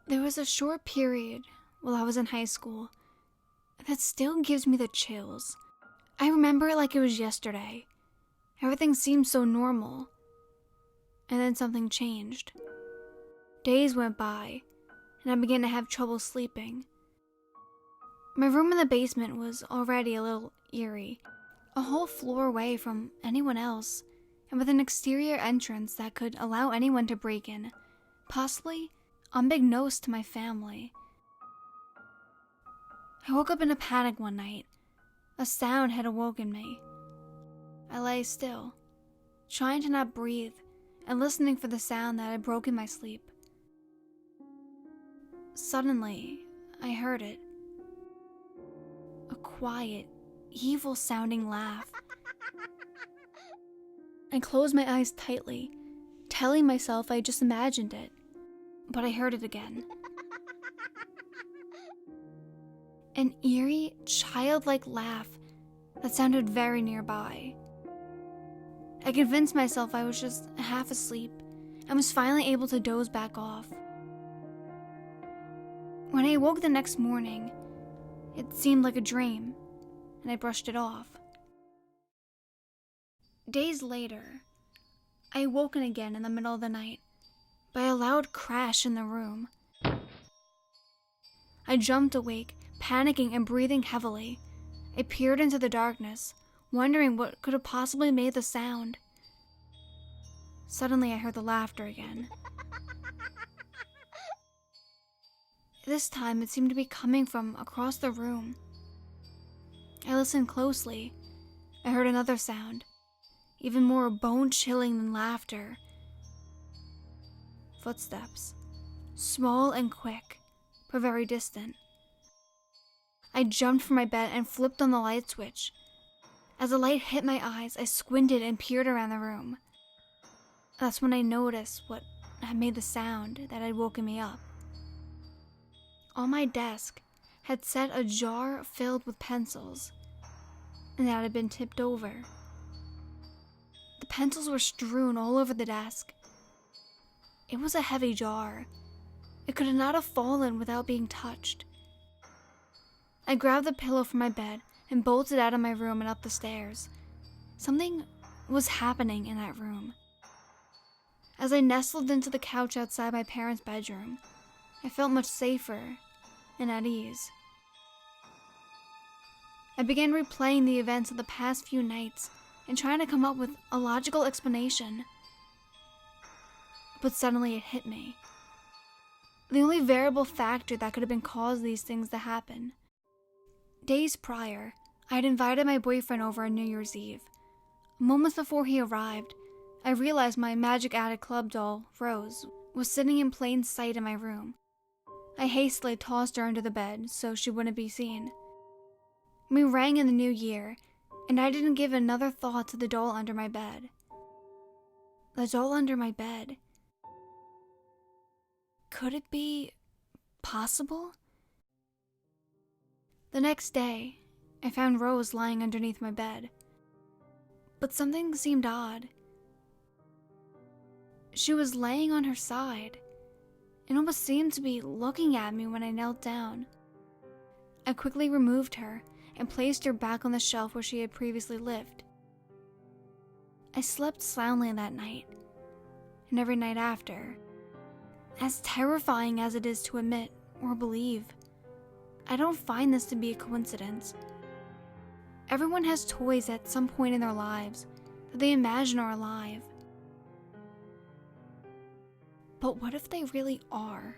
There was a short period while I was in high school that still gives me the chills. I remember it like it was yesterday. Everything seemed so normal. And then something changed. Days went by, and I began to have trouble sleeping. My room in the basement was already a little eerie, a whole floor away from anyone else, and with an exterior entrance that could allow anyone to break in, possibly unbeknownst to my family. I woke up in a panic one night. A sound had awoken me. I lay still, trying to not breathe and listening for the sound that had broken my sleep. Suddenly, I heard it. A quiet, evil-sounding laugh. I closed my eyes tightly, telling myself I just imagined it, but I heard it again. An eerie, childlike laugh that sounded very nearby. I convinced myself I was just half asleep and was finally able to doze back off. When I awoke the next morning, it seemed like a dream, and I brushed it off. Days later, I awoken again in the middle of the night by a loud crash in the room. I jumped awake, panicking and breathing heavily. I peered into the darkness, wondering what could have possibly made the sound. Suddenly, I heard the laughter again. This time, it seemed to be coming from across the room. I listened closely. I heard another sound, even more bone-chilling than laughter. Footsteps, small and quick, but very distant. I jumped from my bed and flipped on the light switch. As the light hit my eyes, I squinted and peered around the room. That's when I noticed what had made the sound that had woken me up. On my desk had set a jar filled with pencils, and that had been tipped over. The pencils were strewn all over the desk. It was a heavy jar. It could not have fallen without being touched. I grabbed the pillow from my bed and bolted out of my room and up the stairs. Something was happening in that room. As I nestled into the couch outside my parents' bedroom, I felt much safer and at ease. I began replaying the events of the past few nights and trying to come up with a logical explanation. But suddenly it hit me. The only variable factor that could have been caused these things to happen. Days prior, I had invited my boyfriend over on New Year's Eve. Moments before he arrived, I realized my Magic Attic Club doll, Rose, was sitting in plain sight in my room. I hastily tossed her under the bed so she wouldn't be seen. We rang in the new year, and I didn't give another thought to the doll under my bed. The doll under my bed. Could it be possible? The next day, I found Rose lying underneath my bed. But something seemed odd. She was laying on her side, and almost seemed to be looking at me when I knelt down. I quickly removed her and placed her back on the shelf where she had previously lived. I slept soundly that night, and every night after. As terrifying as it is to admit or believe, I don't find this to be a coincidence. Everyone has toys at some point in their lives that they imagine are alive. But what if they really are?